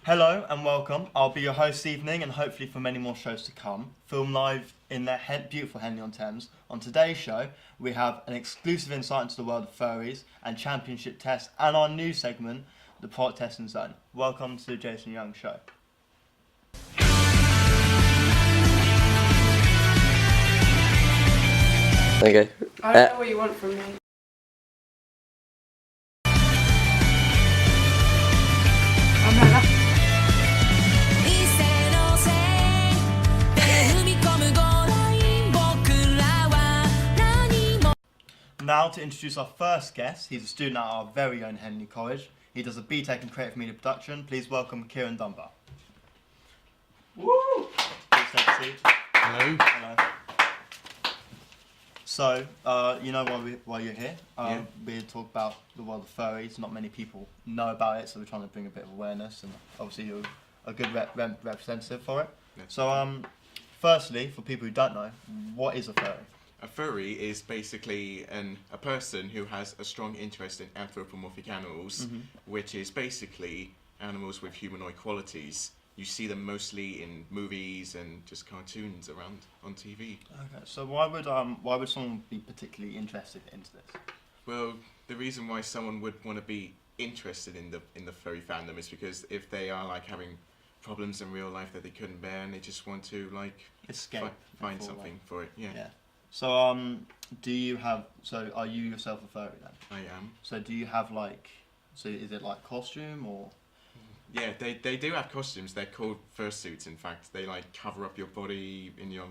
Hello and welcome. I'll be your host this evening and hopefully for many more shows to come. Film live in the beautiful Henley-on-Thames. On today's show, we have an exclusive insight into the world of furries and championship tests and our new segment, the Product Testing Zone. Welcome to the Jason Young Show. Okay. I don't know what you want from me. Now to introduce our first guest. He's a student at our very own Henley College. He does a BTEC in Creative Media Production. Please welcome Kieran Dunbar. Woo! Please take a seat. Hello. Hello. So, you know why you're here. Yeah. We talk about the world of furries. Not many people know about it, so we're trying to bring a bit of awareness. And obviously, you're a good representative for it. That's So, firstly, for people who don't know, what is a furry? A furry is basically a person who has a strong interest in anthropomorphic animals, which is basically animals with humanoid qualities. You see them mostly in movies and just cartoons around on TV. Okay. So why would someone be particularly interested into this? Well, the reason why someone would want to be interested in the furry fandom is because if they are like having problems in real life that they couldn't bear and they just want to like Escape. find something for it. Yeah, Yeah. So are you yourself a furry then? I am. So do you have so is it like costume or? Yeah, they do have costumes. They're called fursuits. In fact, they like cover up your body in your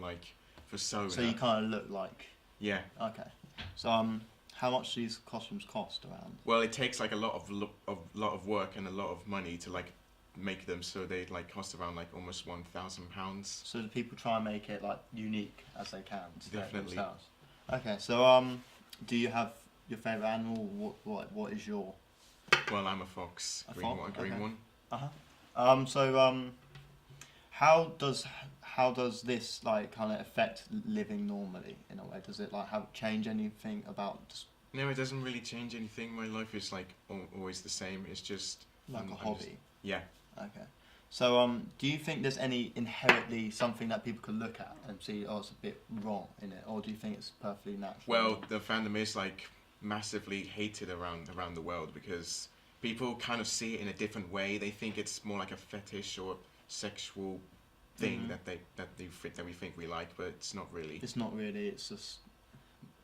persona. So you kind of look like. Yeah. Okay. So how much do these costumes cost around? Well, it takes like a lot of work and a lot of money to like make them. So they like cost around like almost £1,000. So do people try and make it like unique as they can to Definitely. themselves? Okay. So do you have your favorite animal? What is your? Well, I'm a fox. A Green fox? one. Green Okay. one. How does this like kind of affect living normally in a way? Does it like change anything about just No, it doesn't really change anything. My life is like always the same. It's just like a I'm hobby? Yeah. Okay. So do you think there's any inherently something that people could look at and see, oh, it's a bit wrong in it, or do you think it's perfectly natural? Well, the fandom is like massively hated around the world because people kind of see it in a different way. They think it's more like a fetish or sexual thing that we think we like, but it's not really. It's not really. It's just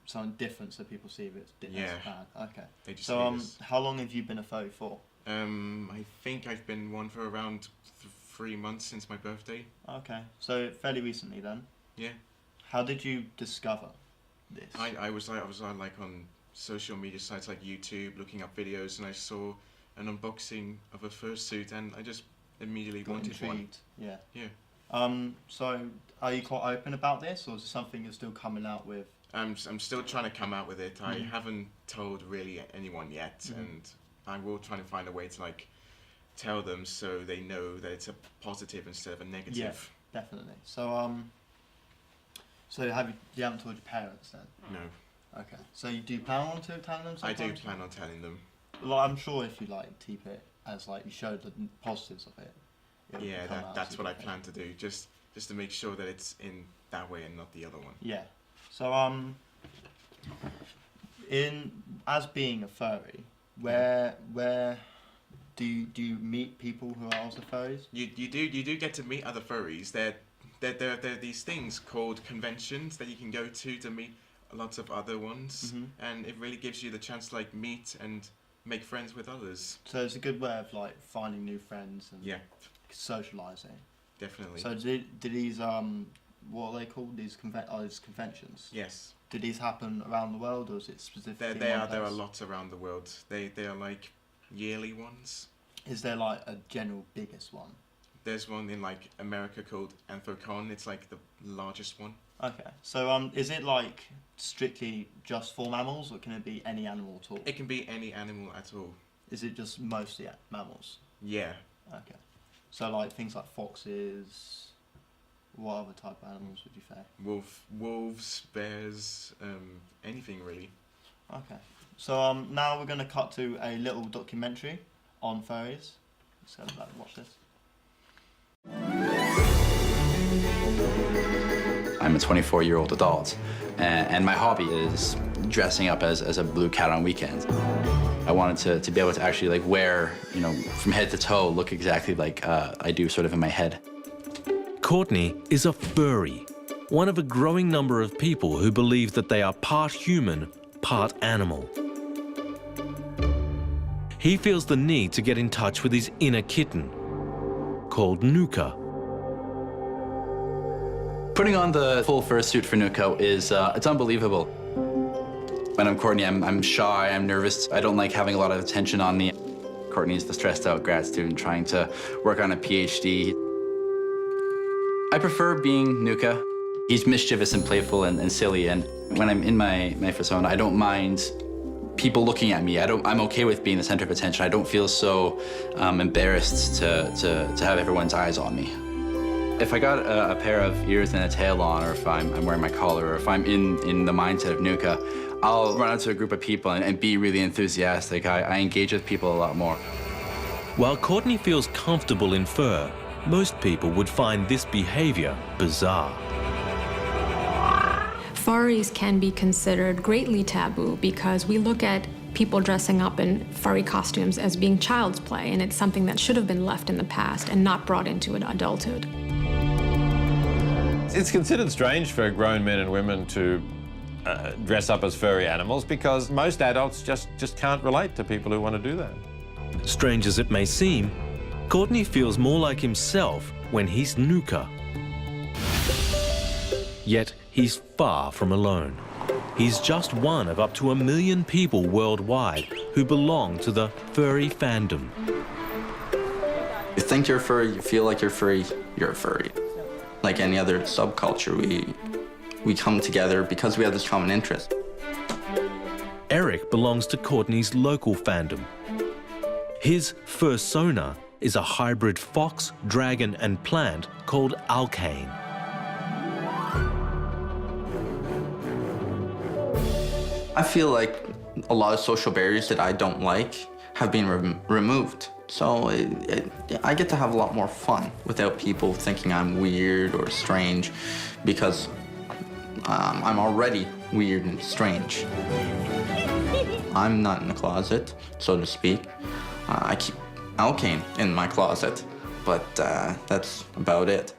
something different, so people see it. It's Yeah. bad. Okay. They just So hate us. how long have you been a furry for? I think I've been one for around 3 months since my birthday. Okay. So fairly recently then. Yeah. How did you discover this? I was like on social media sites like YouTube looking up videos, and I saw an unboxing of a fursuit, and I just immediately Got wanted one. intrigued. Yeah. Yeah. So are you quite open about this, or is it something you're still coming out with? I'm still trying to come out with it. I Mhm. haven't told really anyone yet, Mhm. and I will try to find a way to like tell them so they know that it's a positive instead of a negative. Definitely. So so you haven't told your parents then? No, Okay. So you do plan on to telling them I sometimes? do plan on telling them. Well, I'm sure if you keep it as you show the positives of it. It Yeah, will come out that's as a what I good thing. plan to do. Just to make sure that it's in that way and not the other one. Yeah. So as being a furry, where do you meet people who are also furries? You do get to meet other furries. There are these things called conventions that you can go to meet lots of other ones, Mhm. and it really gives you the chance to like meet and make friends with others. So it's a good way of finding new friends and Yeah, socializing. definitely. So did these what are they called, these these conventions? Yes, Did these happen around the world, or is it specifically? there one are place? lots around the world. They are like yearly ones. Is there a general biggest one? There's one in like America called Anthrocon. It's like the largest one. Okay. So is it strictly just for mammals, or can it be any animal at all? It can be any animal at all. Is it just mostly mammals? Yeah. Okay. So things like foxes. What other type of animals would you say? Wolves, bears, anything really. Okay. So now we're going to cut to a little documentary on furries. Let's go watch this. I'm a 24-year-old adult, and my hobby is dressing up as a blue cat on weekends. I wanted to be able to actually like wear, you know, from head to toe, look exactly like I do sort of in my head. Courtney is a furry, one of a growing number of people who believe that they are part human, part animal. He feels the need to get in touch with his inner kitten, called Nuka. Putting on the full fursuit for Nuka is, it's unbelievable. When I'm Courtney, I'm shy, I'm nervous. I don't like having a lot of attention on me. Courtney's the stressed out grad student trying to work on a PhD. I prefer being Nuka. He's mischievous and playful and silly, and when I'm in my persona, I don't mind people looking at me. I'm okay with being the center of attention. I don't feel so embarrassed to have everyone's eyes on me. If I got a pair of ears and a tail on, or if I'm wearing my collar, or if I'm in the mindset of Nuka, I'll run out to a group of people and be really enthusiastic. I engage with people a lot more. While Courtney feels comfortable in fur, most people would find this behavior bizarre. Furries can be considered greatly taboo because we look at people dressing up in furry costumes as being child's play, and it's something that should have been left in the past and not brought into adulthood. It's considered strange for grown men and women to dress up as furry animals because most adults just can't relate to people who want to do that. Strange as it may seem, Courtney feels more like himself when he's Nuka. Yet he's far from alone. He's just one of up to 1 million people worldwide who belong to the furry fandom. You think you're furry, you feel like you're furry, you're a furry. Like any other subculture, we come together because we have this common interest. Eric belongs to Courtney's local fandom. His fursona is a hybrid fox, dragon and plant called Alkane. I feel like a lot of social barriers that I don't like have been removed. So I get to have a lot more fun without people thinking I'm weird or strange because I'm already weird and strange. I'm not in the closet, so to speak. I keep Alkane in my closet, but that's about it.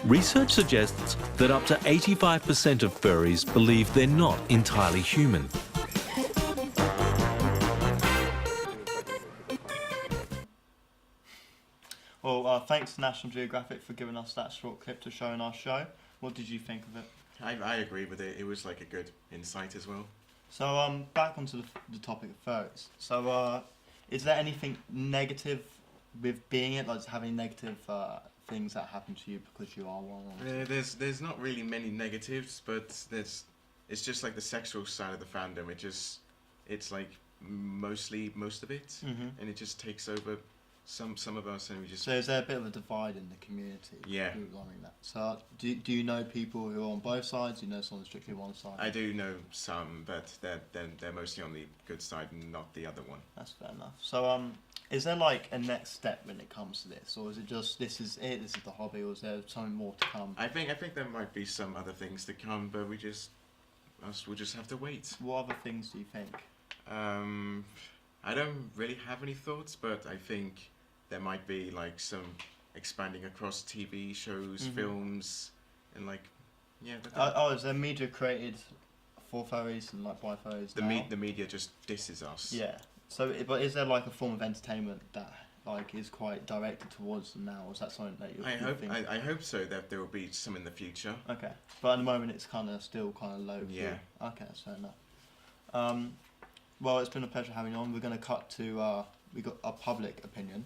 Research suggests that up to 85% of furries believe they're not entirely human. Well, thanks to National Geographic for giving us that short clip to show in our show. What did you think of it? I agree with it. It was like a good insight as well. So, back onto the topic of furries. So, is there anything negative with being it? Like, having negative things that happen to you because you are one? There's not really many negatives, but it's just like the sexual side of the fandom. It's like most of it, and it just takes over some of us, and we just. So is there a bit of a divide in the community? Yeah. Regarding that. So do you know people who are on both sides? Do you know someone strictly one side? I do know some, but they're mostly on the good side and not the other one. That's fair enough. So is there like a next step when it comes to this, or is it just this is it? This is the hobby, or is there something more to come? I think there might be some other things to come, but we'll just have to wait. What other things do you think? I don't really have any thoughts, but I think there might be like some expanding across TV shows, films, and like, yeah. Is there media created for furries and like by furries now? The media just disses us. Yeah. So, but is there like a form of entertainment that like is quite directed towards them now, or is that something that you? I hope so, that there will be some in the future. Okay, but at the moment it's still kind of low. Yeah. Okay, that's fair enough. Well, it's been a pleasure having you on. We're going to cut to we got a public opinion.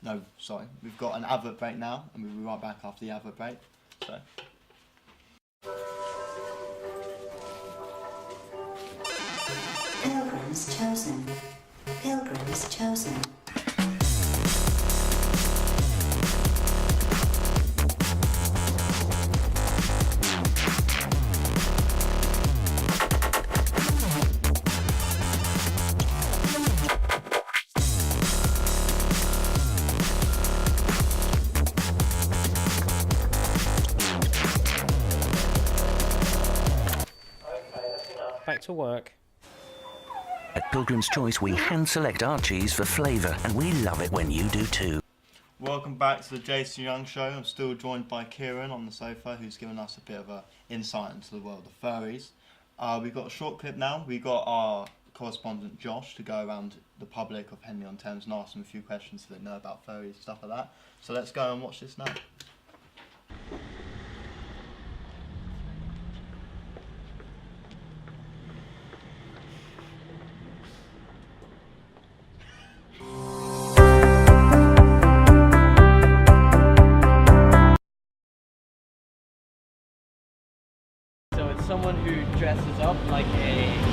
No, sorry, we've got an advert break now, and we'll be right back after the advert break. So. Pilgrims chosen. Pilgrims chosen. to work. At Pilgrim's Choice, we hand select our cheese for flavour, and we love it when you do too. Welcome back to the Jason Young Show. I'm still joined by Kieran on the sofa, who's given us a bit of an insight into the world of furries. We've got a short clip now. We've got our correspondent Josh to go around the public of Henley-on-Thames and ask them a few questions so they know about furries and stuff like that. So let's go and watch this now. So it's someone who dresses up like an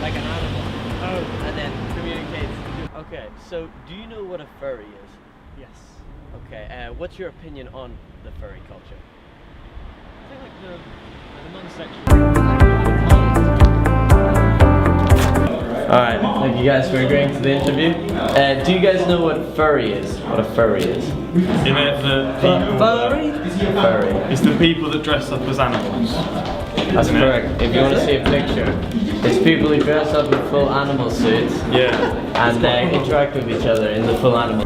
animal. Oh. And then communicates. Okay, so do you know what a furry is? Yes. Okay, what's your opinion on the furry culture? I think like the non-sexual. Alright, thank you guys for agreeing to the interview. Do you guys know what furry is? What a furry is? You know the people Furry? Furry. It's the people that dress up as animals. That's correct. If you want to see a picture, it's people who dress up in full animal suits. Yeah. And interact with each other in the full animal.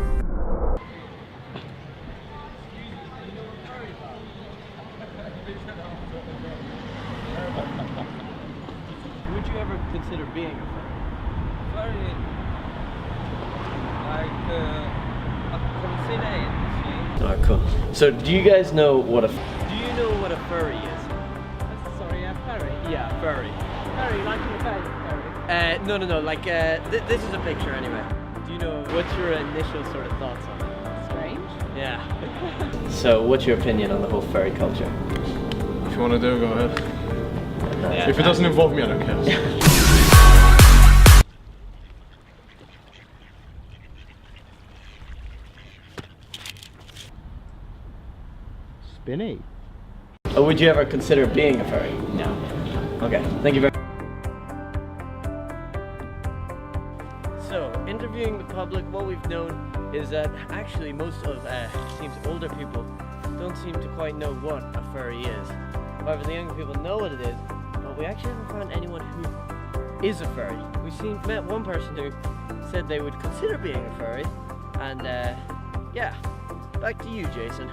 Would you ever consider being a furry? Furry. Consider it. Alright, cool. So do you guys know what a furry is? Sorry, a furry. Yeah, furry. Furry, like in a furry. No, like, this is a picture anyway. Do you know, what's your initial sort of thoughts on it? Strange. Yeah. So, what's your opinion on the whole furry culture? If you want to do it, go ahead. Yeah. If it doesn't involve me, I don't care. Spinny. Or would you ever consider being a furry? No. Okay, thank you very much. So, interviewing the public, what we've known is that actually most of, seems older people don't seem to quite know what a furry is. However, the younger people know what it is, but we actually haven't found anyone who is a furry. We've met one person who said they would consider being a furry, and yeah, back to you, Jason.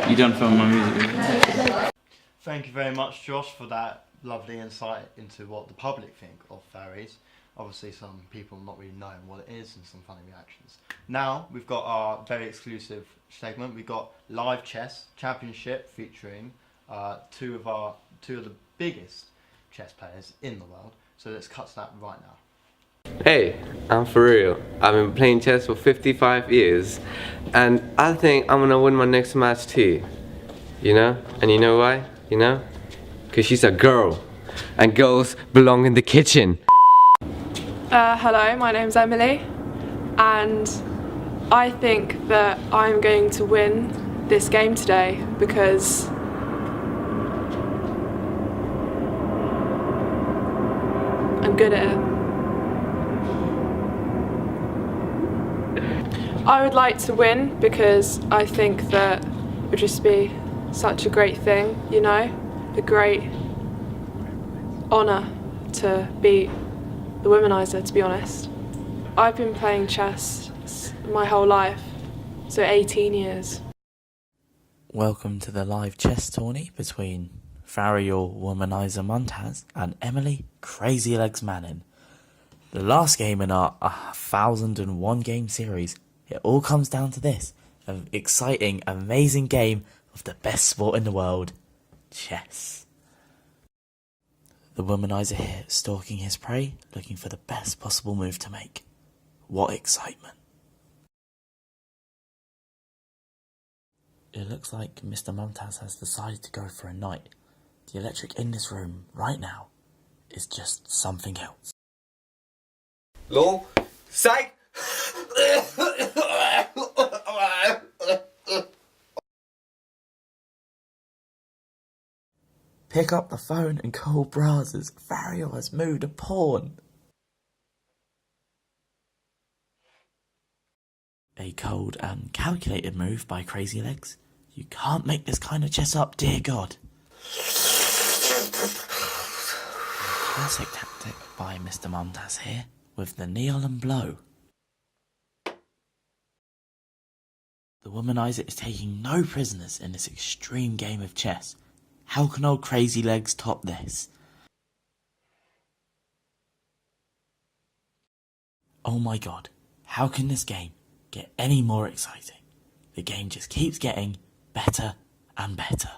You don't film my music video? Thank you very much, Josh, for that lovely insight into what the public think of furries. Obviously, some people not really knowing what it is and some funny reactions. Now, we've got our very exclusive segment. We've got live chess championship featuring two of the biggest chess players in the world. So let's cut to that right now. Hey, I'm for real. I've been playing chess for 55 years and I think I'm gonna win my next match too. You know? And you know why? You know? Because she's a girl and girls belong in the kitchen. Hello, my name's Emily, and I think that I'm going to win this game today because I'm good at it. I would like to win because I think that it would just be such a great thing, you know, a great honour to beat the Womanizer, to be honest. I've been playing chess my whole life, so 18 years. Welcome to the live chess tourney between Farial Womanizer Montaz and Emily Crazy Legs Manning. The last game in our 1001 game series. It all comes down to this, an exciting, amazing game of the best sport in the world, chess. The Womanizer here stalking his prey, looking for the best possible move to make. What excitement. It looks like Mr. Montaz has decided to go for a knight. The electric in this room, right now, is just something else. Lol. Psych! Pick up the phone and call Brazzers. Farial has moved a pawn. A cold and calculated move by Crazy Legs. You can't make this kind of chess up, dear God. Classic tactic by Mr. Montaz here, with the kneel and blow. The womanizer is taking no prisoners in this extreme game of chess. How can old Crazy Legs top this? Oh my God, how can this game get any more exciting? The game just keeps getting better and better.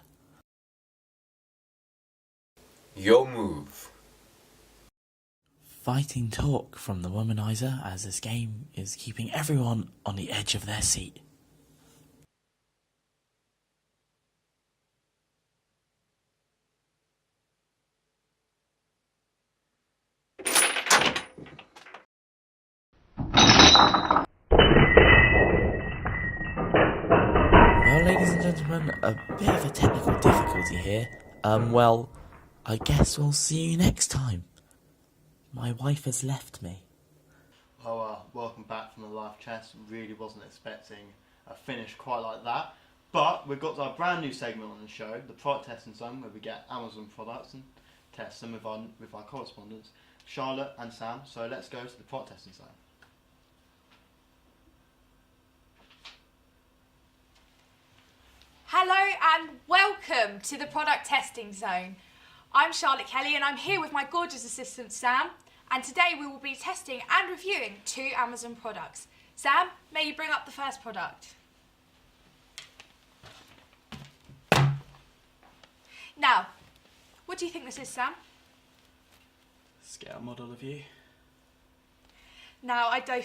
Your move. Fighting talk from the womanizer as this game is keeping everyone on the edge of their seat. Well, ladies and gentlemen, a bit of a technical difficulty here. Well, I guess we'll see you next time. My wife has left me. Oh, welcome back from the live chess. Really wasn't expecting a finish quite like that. But we've got our brand new segment on the show, the product testing zone, where we get Amazon products and test them with our correspondents, Charlotte and Sam. So let's go to the product testing zone. Hello and welcome to the product testing zone. I'm Charlotte Kelly and I'm here with my gorgeous assistant Sam, and today we will be testing and reviewing 2 Amazon products. Sam, may you bring up the first product? Now, what do you think this is, Sam? Scale model of you. Now, I don't...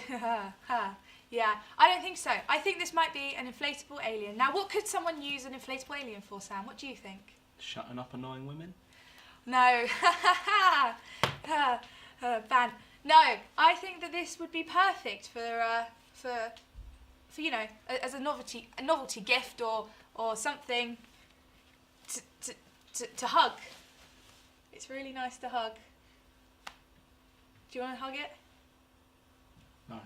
Yeah, I don't think so. I think this might be an inflatable alien. Now, what could someone use an inflatable alien for, Sam? What do you think? Shutting up annoying women? No. Ban. No, I think that this would be perfect for you know, as a novelty gift or something to hug. It's really nice to hug. Do you want to hug it? No.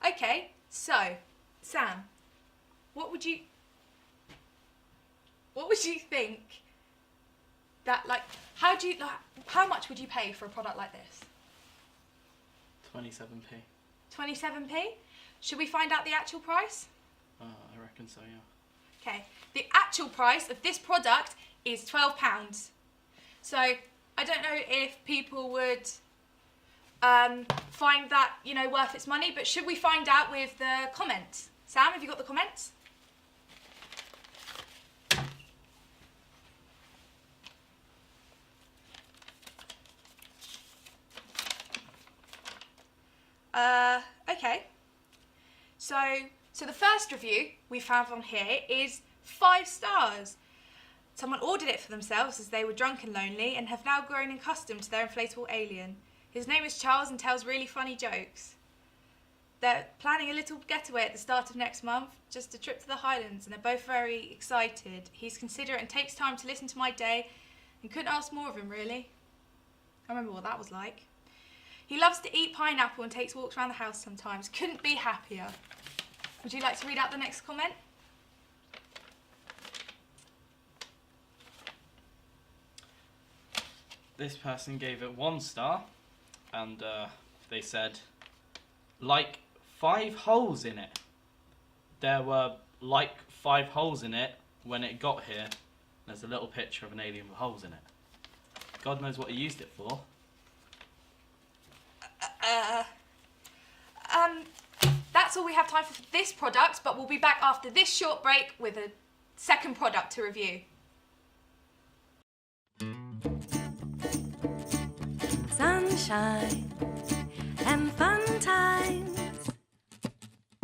Okay, so Sam, what would you think that, like, how much would you pay for a product like this? 27p. 27p? Should we find out the actual price? I reckon so, yeah. Okay, the actual price of this product is £12. So I don't know if people would find that, you know, worth its money, but should we find out with the comments? Sam, have you got the comments? Okay. So the first review we found on here is 5 stars. Someone ordered it for themselves as they were drunk and lonely and have now grown accustomed to their inflatable alien. His name is Charles and tells really funny jokes. They're planning a little getaway at the start of next month, just a trip to the Highlands, and they're both very excited. He's considerate and takes time to listen to my day, and couldn't ask more of him, really. I remember what that was like. He loves to eat pineapple and takes walks around the house sometimes. Couldn't be happier. Would you like to read out the next comment? This person gave it 1 star, and they said, like 5 holes in it. There were like 5 holes in it when it got here. There's a little picture of an alien with holes in it. God knows what he used it for. That's all we have time for this product, but we'll be back after this short break with a second product to review. Sunshine and fun times.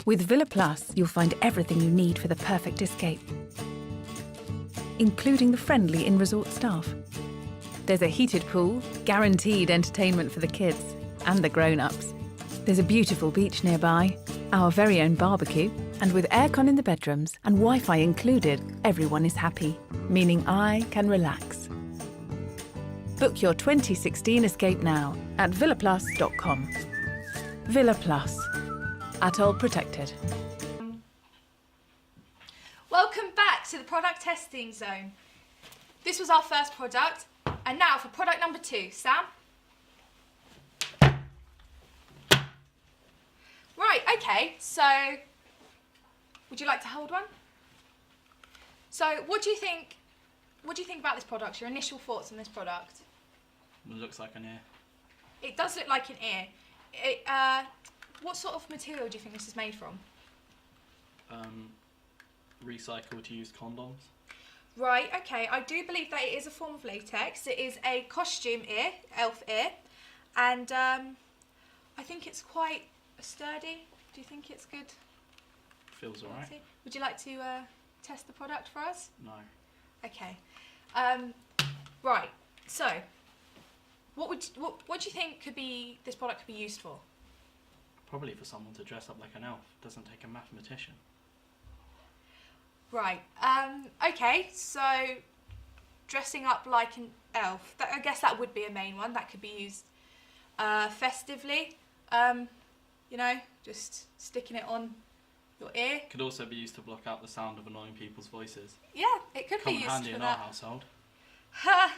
With Villa Plus, you'll find everything you need for the perfect escape, including the friendly in-resort staff. There's a heated pool, guaranteed entertainment for the kids and the grown-ups. There's a beautiful beach nearby, our very own barbecue, and with aircon in the bedrooms and Wi-Fi included, everyone is happy, meaning I can relax. Book your 2016 escape now at villaplus.com. Villa Plus. Atoll protected. Welcome back to the product testing zone. This was our first product, and now for product number 2. Sam? Right, okay, so would you like to hold one? So what do you think about this product? Your initial thoughts on this product? It looks like an ear. It does look like an ear. What sort of material do you think this is made from? Recycled used condoms. Right, okay, I do believe that it is a form of latex. It is a costume ear, elf ear, and I think it's quite sturdy. Do you think it's good? Feels alright. Would you like to test the product for us? No. Okay. Right, so what do you think this product could be used for? Probably for someone to dress up like an elf. Doesn't take a mathematician. Right. Okay. So, dressing up like an elf. I guess that would be a main one. That could be used festively. You know, just sticking it on your ear. Could also be used to block out the sound of annoying people's voices. Yeah, it could be used Come handy for in that. our household. Ha!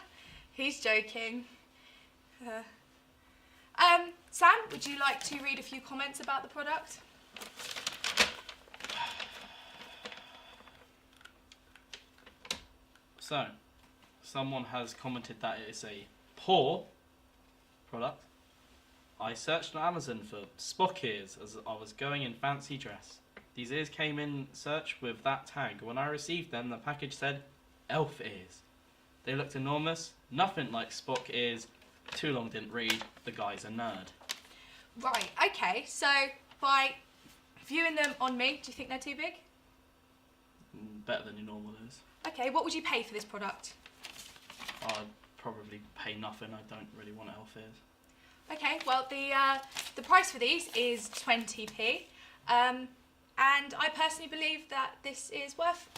He's joking. Sam, would you like to read a few comments about the product? So, someone has commented that it is a poor product. I searched on Amazon for Spock ears as I was going in fancy dress. These ears came in search with that tag. When I received them, the package said elf ears. They looked enormous, nothing like Spock ears. Too long didn't read. The guy's a nerd. Right, okay, so by viewing them on me, do you think they're too big? Better than your normal ears. Okay, what would you pay for this product? I'd probably pay nothing. I don't really want elf ears. Okay, well the price for these is 20p, and I personally believe that this is worth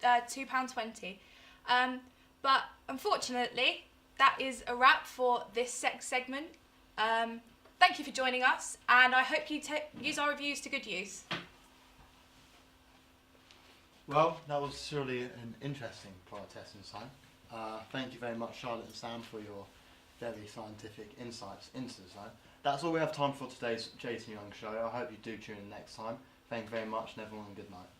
£2.20. But unfortunately, that is a wrap for this segment. Thank you for joining us, and I hope you use our reviews to good use. Well, that was surely an interesting product testing time. Thank you very much, Charlotte and Sam, for your very scientific insights into the design. That's all we have time for today's Jason Young Show. I hope you do tune in next time. Thank you very much, and everyone, good night.